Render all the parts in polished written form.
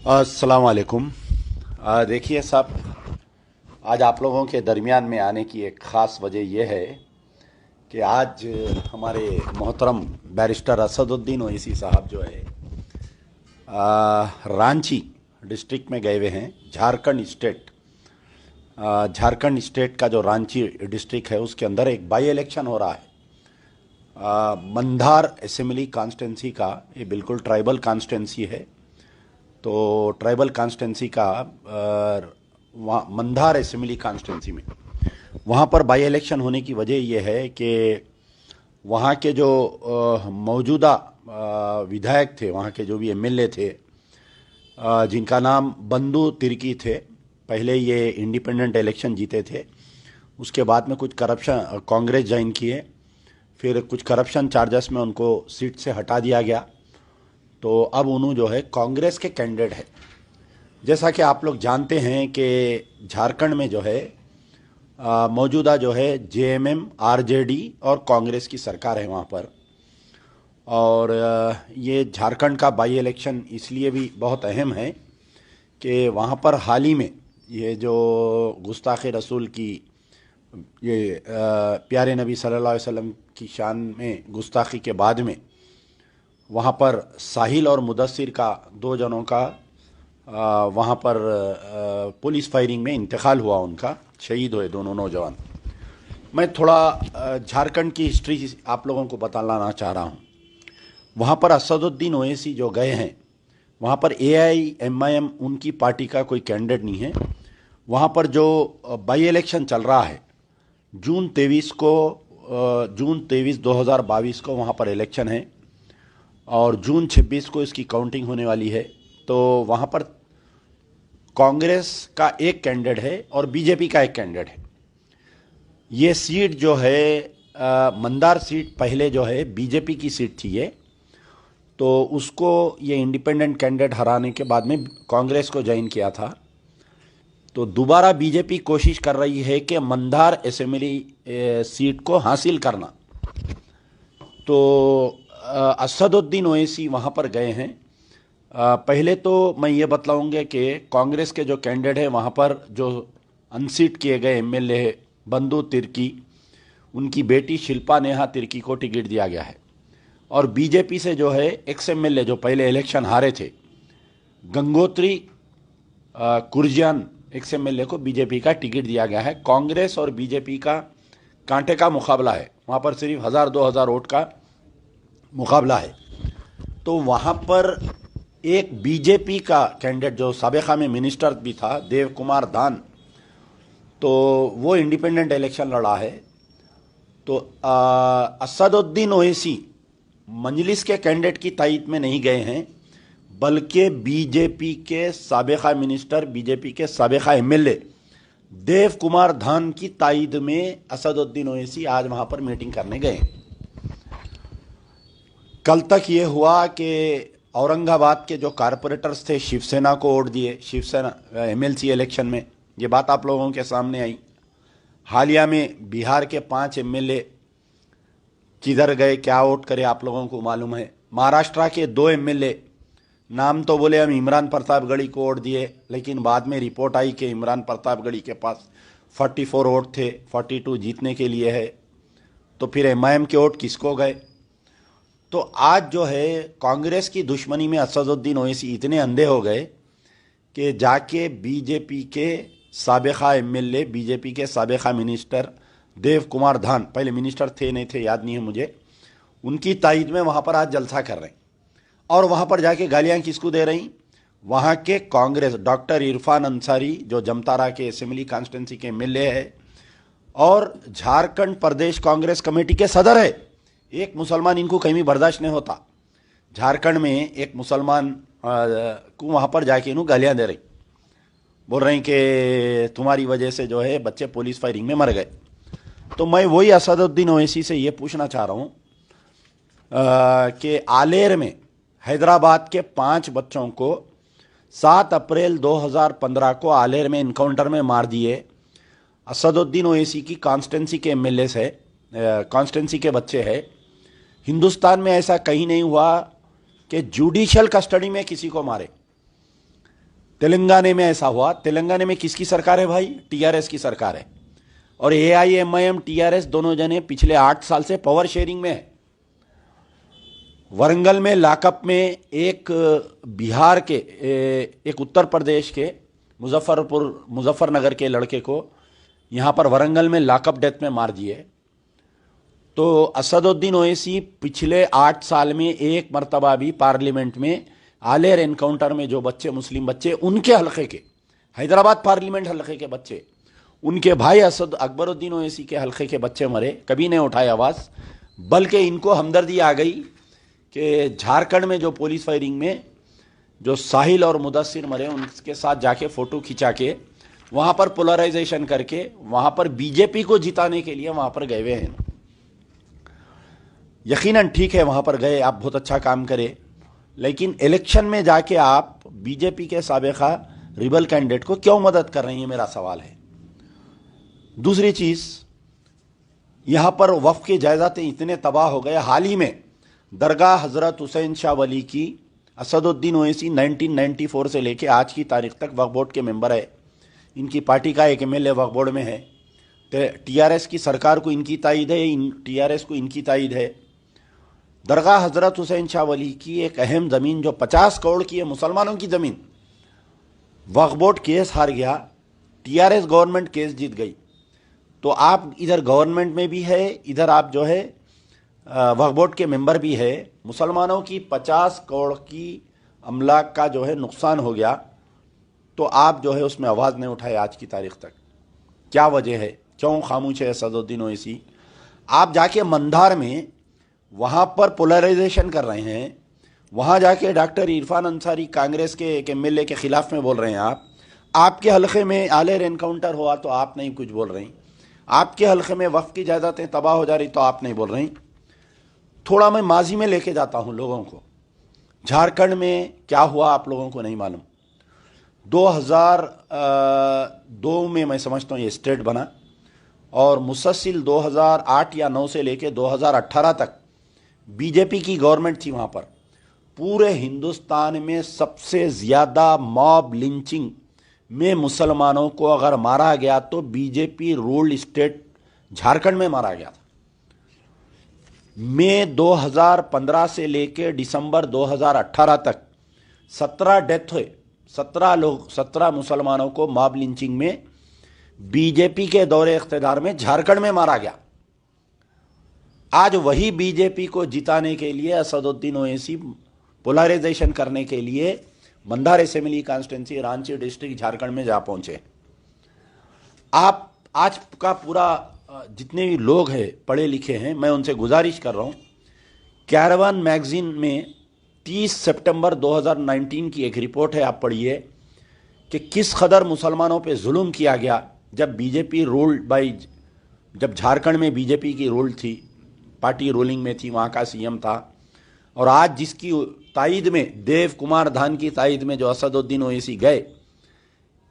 अस्सलाम वालेकुम। देखिए साहब, आज आप लोगों के दरमियान में आने की एक ख़ास वजह यह है कि आज हमारे मोहतरम बैरिस्टर असदुद्दीन ओवैसी साहब जो है रांची डिस्ट्रिक्ट में गए हुए हैं। झारखंड स्टेट, झारखंड स्टेट का जो रांची डिस्ट्रिक्ट है उसके अंदर एक बाई इलेक्शन हो रहा है। मंधार असेंबली कॉन्स्टिट्यूंसी का, ये बिल्कुल ट्राइबल कॉन्स्टिट्यूंसी है। तो ट्राइबल कॉन्स्टिट्यूंसी का वहाँ मंधार असेंबली कॉन्स्टिट्यूंसी में वहाँ पर बाई इलेक्शन होने की वजह यह है कि वहाँ के जो मौजूदा विधायक थे, वहाँ के जो भी एमएलए थे, जिनका नाम बंधु तिर्की थे, पहले ये इंडिपेंडेंट इलेक्शन जीते थे। उसके बाद में कुछ करप्शन, कांग्रेस ज्वाइन किए, फिर कुछ करप्शन चार्जेस में उनको सीट से हटा दिया गया। तो अब उन्होंने जो है कांग्रेस के कैंडिडेट है। जैसा कि आप लोग जानते हैं कि झारखंड में जो है मौजूदा जो है जेएमएम, आरजेडी और कांग्रेस की सरकार है वहाँ पर। और ये झारखंड का बाई इलेक्शन इसलिए भी बहुत अहम है कि वहाँ पर हाल ही में ये जो गुस्ताख रसूल की, ये प्यारे नबी सल्लल्लाहु अलैहि वसल्लम की शान में गुस्ताखी के बाद में वहाँ पर साहिल और मुदस्सिर का, दो जनों का वहाँ पर पुलिस फायरिंग में इंतकाल हुआ, उनका शहीद हुए दोनों नौजवान। मैं थोड़ा झारखंड की हिस्ट्री आप लोगों को बताना चाह रहा हूँ। वहाँ पर असदुद्दीन ओवैसी जो गए हैं, वहाँ पर एआईएमआईएम उनकी पार्टी का कोई कैंडिडेट नहीं है। वहाँ पर जो बाई इलेक्शन चल रहा है जून 23 2022 को वहाँ पर इलेक्शन है और जून 26 को इसकी काउंटिंग होने वाली है। तो वहाँ पर कांग्रेस का एक कैंडिडेट है और बीजेपी का एक कैंडिडेट है। ये सीट जो है मंदार सीट पहले जो है बीजेपी की सीट थी ये, तो उसको ये इंडिपेंडेंट कैंडिडेट हराने के बाद में कांग्रेस को ज्वाइन किया था। तो दोबारा बीजेपी कोशिश कर रही है कि मंदार असेंबली सीट को हासिल करना। तो असदुद्दीन ओवैसी वहाँ पर गए हैं। पहले तो मैं ये बतलाऊंगा कि कांग्रेस के जो कैंडिडेट है वहाँ पर जो अनसीट किए गए एमएलए बंधु तिर्की, उनकी बेटी शिल्पा नेहा तिर्की को टिकट दिया गया है। और बीजेपी से जो है एक्स एमएलए जो पहले इलेक्शन हारे थे, गंगोत्री कुर्जियान एक्स एमएलए को बीजेपी का टिकट दिया गया है। कांग्रेस और बीजेपी का कांटे का मुकाबला है, वहाँ पर सिर्फ 1000-2000 वोट का मुकाबला है। तो वहाँ पर एक बीजेपी का कैंडिडेट जो साबिका में मिनिस्टर भी था, देव कुमार दान, तो वो इंडिपेंडेंट इलेक्शन लड़ा है। तो असदुद्दीन ओवैसी मजलिस के कैंडिडेट की तायद में नहीं गए हैं, बल्कि बीजेपी के साबिका मिनिस्टर, बीजेपी के साबिका एमएलए देव कुमार दान की तायद में असदुद्दीन ओवैसी आज वहाँ पर मीटिंग करने गए। कल तक ये हुआ कि औरंगाबाद के जो कारपोरेटर्स थे शिवसेना को वोट दिए, शिवसेना एमएलसी इलेक्शन में, ये बात आप लोगों के सामने आई। हालिया में बिहार के 5 एमएलए किधर गए, क्या वोट करे, आप लोगों को मालूम है। महाराष्ट्र के 2 एमएलए, नाम तो बोले हम इमरान प्रतापगढ़ी को वोट दिए, लेकिन बाद में रिपोर्ट आई कि इमरान प्रतापगढ़ी के पास 44 वोट थे, 42 जीतने के लिए है। तो फिर एमआईएम के वोट किसको गए। तो आज जो है कांग्रेस की दुश्मनी में असदुद्दीन ओवैसी इतने अंधे हो गए कि जाके बीजेपी के साबिका एमएलए, बीजेपी के साबिका मिनिस्टर देव कुमार दान, पहले मिनिस्टर थे नहीं थे याद नहीं है मुझे, उनकी तायद में वहाँ पर आज जलसा कर रहे हैं। और वहाँ पर जाके गालियाँ किसको दे रही, वहाँ के कांग्रेस डॉक्टर इरफान अंसारी जो जमतारा के असेंबली कॉन्स्टिट्यूंसी के एमएलए है और झारखंड प्रदेश कांग्रेस कमेटी के सदर है। एक मुसलमान इनको कहीं भी बर्दाश्त नहीं होता। झारखंड में एक मुसलमान को वहाँ पर जाके इन्हों गालियाँ दे रही, बोल रहे हैं कि तुम्हारी वजह से जो है बच्चे पुलिस फायरिंग में मर गए। तो मैं वही असदुद्दीन ओवैसी से ये पूछना चाह रहा हूँ कि आलेर में हैदराबाद के 5 बच्चों को 7 अप्रैल 2015 को आलेर में इनकाउंटर में मार दिए। असदुद्दीन ओवैसी की कॉन्स्टिट्यूंसी के एमएलए है, कॉन्स्टिट्यूंसी के बच्चे हैं। हिंदुस्तान में ऐसा कहीं नहीं हुआ कि जुडिशियल कस्टडी में किसी को मारे। तेलंगाना में ऐसा हुआ। तेलंगाना में किसकी सरकार है भाई? टीआरएस की सरकार है। और एआईएमआईएम टीआरएस दोनों जने पिछले 8 साल से पावर शेयरिंग में है। वरंगल में लाकअप में एक बिहार के, एक उत्तर प्रदेश के मुजफ्फरनगर के लड़के को यहाँ पर वरंगल में लाकअप डेथ में मार दिए। तो असदुद्दीन ओवैसी पिछले 8 साल में एक मरतबा भी पार्लियामेंट में आलेर एनकाउंटर में जो बच्चे, मुस्लिम बच्चे, उनके हलके के, हैदराबाद पार्लियामेंट हलके के बच्चे, उनके भाई असद अकबरुद्दीन ओवैसी के हलके के बच्चे मरे, कभी नहीं उठाए आवाज़। बल्कि इनको हमदर्दी आ गई कि झारखंड में जो पुलिस फायरिंग में जो साहिल और मुदस्सिर मरे, उनके साथ जाके फ़ोटो खिंचा के वहाँ पर पोलराइजेशन करके वहाँ पर बीजेपी को जिताने के लिए वहाँ पर गए हुए हैं। यकीनन ठीक है, वहाँ पर गए, आप बहुत अच्छा काम करें, लेकिन इलेक्शन में जाके आप बीजेपी के साबिका रिबल कैंडिडेट को क्यों मदद कर रही हैं, मेरा सवाल है। दूसरी चीज़, यहाँ पर वक्फ के जायदादें इतने तबाह हो गए। हाल ही में दरगाह हज़रत हुसैन शाह वली की असदुद्दीन ओवैसी 1994 से लेकर आज की तारीख तक वक्फ बोर्ड के मेंबर है। इनकी पार्टी का एक एमएलए वक्फ बोर्ड में है। टीआरएस की सरकार को इनकी तायद है, टीआरएस को इनकी तायद है। दरगाह हज़रत हुसैन शाह वली की एक अहम ज़मीन जो 50 करोड़ की है, मुसलमानों की ज़मीन, वक्फ बोर्ड केस हार गया, टीआरएस गवर्नमेंट केस जीत गई। तो आप इधर गवर्नमेंट में भी है, इधर आप जो है वक्फ बोर्ड के मेंबर भी है। मुसलमानों की 50 करोड़ की अमलाक का जो है नुकसान हो गया, तो आप जो है उसमें आवाज़ नहीं उठाए आज की तारीख तक। क्या वजह है, क्यों खामोश है असदुद्दीन ओवैसी? आप जाके मंधार में वहाँ पर पोलराइजेशन कर रहे हैं, वहाँ जाके डॉक्टर इरफान अंसारी कांग्रेस के एक एमएलए के खिलाफ में बोल रहे हैं। आपके हलके में आलेर एनकाउंटर हुआ तो आप नहीं कुछ बोल रही, आपके हलके में वक्फ की जायदादें तबाह हो जा रही तो आप नहीं बोल रही। थोड़ा मैं माजी में लेके जाता हूँ लोगों को। झारखंड में क्या हुआ आप लोगों को नहीं मालूम। 2002 में मैं समझता हूँ ये स्टेट बना, और मुसलसिल 2008 या 9 से लेके 2018 तक बीजेपी की गवर्नमेंट थी। वहाँ पर पूरे हिंदुस्तान में सबसे ज़्यादा मॉब लिंचिंग में मुसलमानों को अगर मारा गया तो बीजेपी रूल्ड स्टेट झारखंड में मारा गया था। मई 2015 से लेकर दिसंबर 2018 तक 17 डेथ हुए, 17 मुसलमानों को मॉब लिंचिंग में बीजेपी के दौरे इख्तिदार में झारखंड में मारा गया। आज वही बीजेपी को जिताने के लिए असदुद्दीन ओवैसी पोलराइजेशन करने के लिए Mandar assembly constituency, Ranchi district, Jharkhand में जा पहुंचे। आप आज का पूरा जितने भी लोग हैं पढ़े लिखे हैं, मैं उनसे गुजारिश कर रहा हूं, कैरवान मैगजीन में 30 सितंबर 2019 की एक रिपोर्ट है, आप पढ़िए कि किस कदर मुसलमानों पे जुल्म किया गया जब बीजेपी रूल्ड बाई, जब झारखंड में बीजेपी की रूल थी, पार्टी रूलिंग में थी, वहाँ का सीएम था। और आज जिसकी तायद में, देव कुमार धान की तायद में जो असदुद्दीन ओवैसी गए,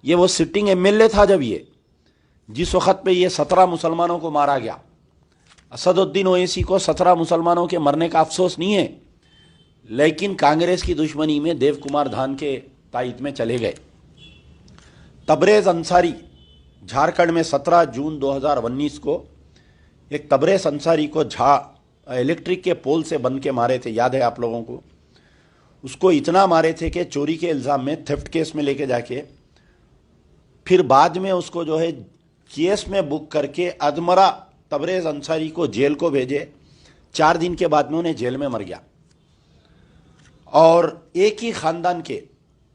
ये वो सिटिंग एमएलए था जब ये, जिस वक्त पे ये 17 मुसलमानों को मारा गया। असदुद्दीन ओवैसी को 17 मुसलमानों के मरने का अफसोस नहीं है, लेकिन कांग्रेस की दुश्मनी में देव कुमार धान के तायद में चले गए। तबरेज़ अंसारी, झारखंड में 17 जून 2019 को एक तबरेज़ अंसारी को इलेक्ट्रिक के पोल से बंध के मारे थे, याद है आप लोगों को। उसको इतना मारे थे कि चोरी के इल्ज़ाम में, थेफ्ट केस में लेके जाके, फिर बाद में उसको जो है केस में बुक करके अदमरा तबरेज़ अंसारी को जेल को भेजे। 4 दिन के बाद में उन्हें जेल में मर गया। और एक ही ख़ानदान के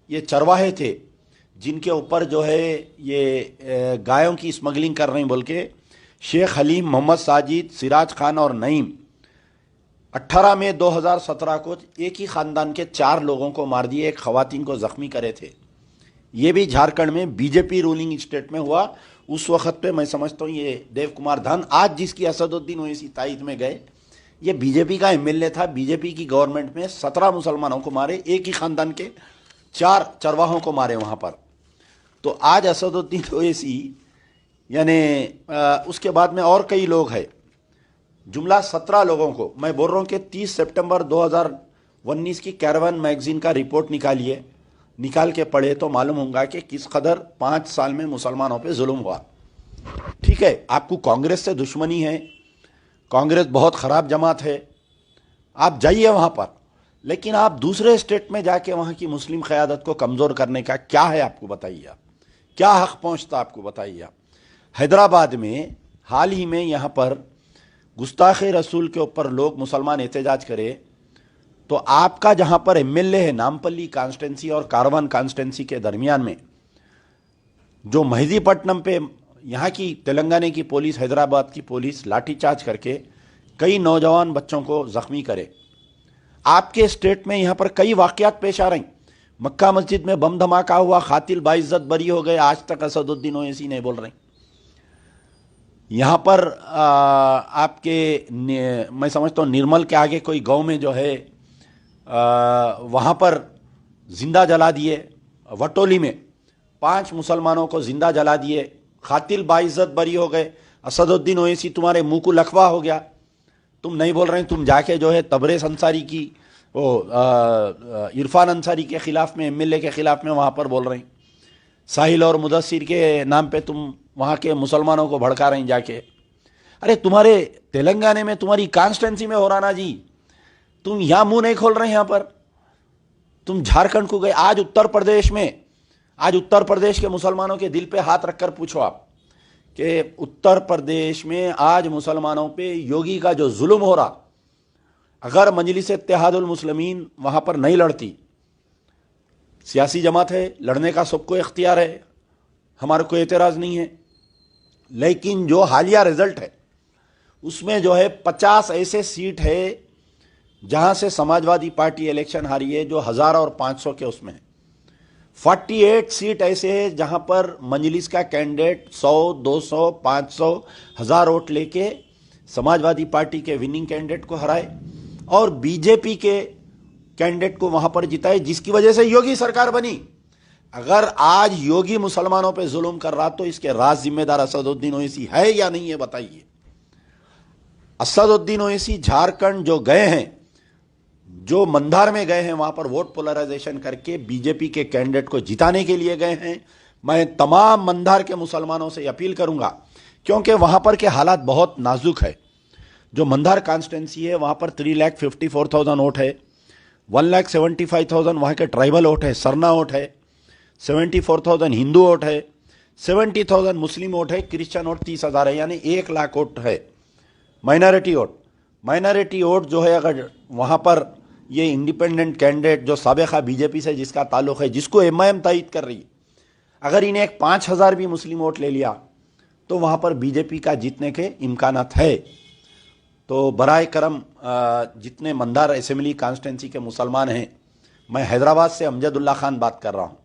ये चरवाहे थे जिनके ऊपर जो है ये गायों की स्मगलिंग कर रहे हैं बोल के शेख हलीम, मोहम्मद साजिद, सिराज खान और नईम 18 मई 2017 को एक ही ख़ानदान के 4 लोगों को मार दिए, एक ख़वातीन को ज़ख्मी करे थे। ये भी झारखंड में बीजेपी रूलिंग स्टेट में हुआ। उस वक्त पे मैं समझता हूँ ये देव कुमार धान, आज जिसकी असदुद्दीन ओवैसी तायद में गए, ये बीजेपी का एमएलए था। बीजेपी की गवर्नमेंट में 17 मुसलमानों को मारे, एक ही ख़ानदान के 4 चरवाहों को मारे वहाँ पर। तो आज असदुद्दीन ओवैसी यानी उसके बाद में और कई लोग हैं, जुमला 17 लोगों को मैं बोल रहा हूँ कि 30 सितंबर 2019 की कैरवान मैगजीन का रिपोर्ट निकालिए, निकाल के पढ़े तो मालूम होगा कि किस कदर 5 साल में मुसलमानों पे जुल्म हुआ। ठीक है, आपको कांग्रेस से दुश्मनी है, कांग्रेस बहुत ख़राब जमात है, आप जाइए वहाँ पर, लेकिन आप दूसरे स्टेट में जाके वहाँ की मुस्लिम क़यादत को कमज़ोर करने का क्या है आपको बताइए, आप क्या हक़ पहुँचता आपको बताइए। आप हैदराबाद में हाल ही में यहाँ पर गुस्ताख़ रसूल के ऊपर लोग मुसलमान एहतजाज करे तो आपका जहाँ पर एमएलए है नामपल्ली कॉन्स्टिट्यूंसी और कारवान कॉन्स्टिट्यूंसी के दरमियान में जो मेहदीपट्टनम पे यहाँ की तेलंगाना की पुलिस, हैदराबाद की पुलिस लाठीचार्ज करके कई नौजवान बच्चों को ज़ख्मी करे। आपके स्टेट में यहाँ पर कई वाक़यात पेश आ रही, मक्का मस्जिद में बम धमाका हुआ, खातिल बाइज्जत बरी हो गए, आज तक असदुद्दीन ओवैसी नहीं बोल रहे। यहाँ पर मैं समझता हूँ निर्मल के आगे कोई गांव में जो है वहाँ पर जिंदा जला दिए, वटोली में 5 मुसलमानों को जिंदा जला दिए, खातिल बाइज्जत बरी हो गए, असदुद्दीन ओवैसी तुम्हारे मुंह को लकवा हो गया, तुम नहीं बोल रहे, तुम जाके जो है तबरेज़ अंसारी की वो इरफान अंसारी के ख़िलाफ़ में, एमएलए के ख़िलाफ़ में वहाँ पर बोल रहे हैं, साहिल और मुदस्सिर के नाम पे तुम वहाँ के मुसलमानों को भड़का रहे हैं जाके। अरे तुम्हारे तेलंगाना में तुम्हारी कॉन्स्टिट्यूंसी में हो रहा ना जी, तुम यहाँ मुंह नहीं खोल रहे हैं। यहाँ पर तुम झारखंड को गए, आज उत्तर प्रदेश में, आज उत्तर प्रदेश के मुसलमानों के दिल पे हाथ रखकर पूछो आप कि उत्तर प्रदेश में आज मुसलमानों पे योगी का जो जुल्म हो रहा, अगर मजलिस इत्तेहादुल मुस्लिमीन वहाँ पर नहीं लड़ती, सियासी जमात है, लड़ने का सबको इख्तियार है, हमारे को एतराज़ नहीं है, लेकिन जो हालिया रिजल्ट है उसमें जो है 50 ऐसे सीट है जहाँ से समाजवादी पार्टी इलेक्शन हारी है, जो 1000 और 500 के उसमें है। 48 सीट ऐसे है जहाँ पर मजलिस का कैंडिडेट 100, 200, 500, 1000 वोट लेके समाजवादी पार्टी के विनिंग कैंडिडेट को हराए और बीजेपी के कैंडिडेट को वहाँ पर जिताए, जिसकी वजह से योगी सरकार बनी। अगर आज योगी मुसलमानों पे जुल्म कर रहा तो इसके राज जिम्मेदार असदुद्दीन ओवैसी है या नहीं है बताइए। असदुद्दीन ओवैसी झारखंड जो गए हैं, जो मंधार में गए हैं, वहां पर वोट पोलराइजेशन करके बीजेपी के कैंडिडेट को जिताने के लिए गए हैं। मैं तमाम मंधार के मुसलमानों से अपील करूंगा, क्योंकि वहां पर के हालात बहुत नाजुक है। जो मंधार कॉन्स्टिट्यूंसी है वहां पर 3,54,000 वोट है, 1,75,000 वहां के ट्राइबल वोट है, सरना वोट है, 74,000 हिंदू वोट है, 70,000 मुस्लिम वोट है, क्रिश्चियन वोट 30,000 है, यानी 1 लाख वोट है माइनॉरिटी वोट। माइनॉरिटी वोट जो है, अगर वहाँ पर ये इंडिपेंडेंट कैंडिडेट जो साबिक़ा बीजेपी से जिसका ताल्लुक़ है, जिसको एमआईएम तायद कर रही है, अगर इन्हें एक 5,000 भी मुस्लिम वोट ले लिया तो वहाँ पर बीजेपी का जीतने के इम्कानात है। तो बराए करम जितने मंदार असेंबली कॉन्स्टिट्यूंसी के मुसलमान हैं, मैं हैदराबाद से अमजदुल्ला खान बात कर रहा हूँ,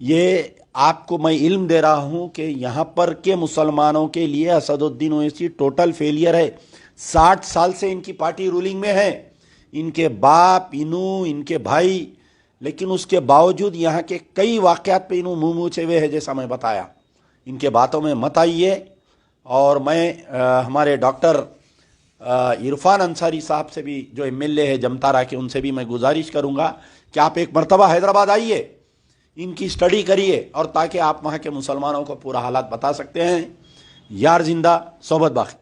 ये आपको मैं इल्म दे रहा हूँ कि यहाँ पर के मुसलमानों के लिए असदुद्दीन ओवैसी टोटल फेलियर है। 60 साल से इनकी पार्टी रूलिंग में है, इनके बाप, इनू, इनके भाई, लेकिन उसके बावजूद यहाँ के कई वाक़यात पे इनू मुँह मूछे हुए है, जैसा मैं बताया। इनके बातों में मत आइए। और मैं हमारे डॉक्टर इरफान अंसारी साहब से भी, जो एमएलए है जमतारा के, उनसे भी मैं गुजारिश करूँगा कि आप एक मरतबा हैदराबाद आइए, इनकी स्टडी करिए, और ताकि आप वहाँ के मुसलमानों को पूरा हालात बता सकते हैं। यार जिंदा सोबत बाकी।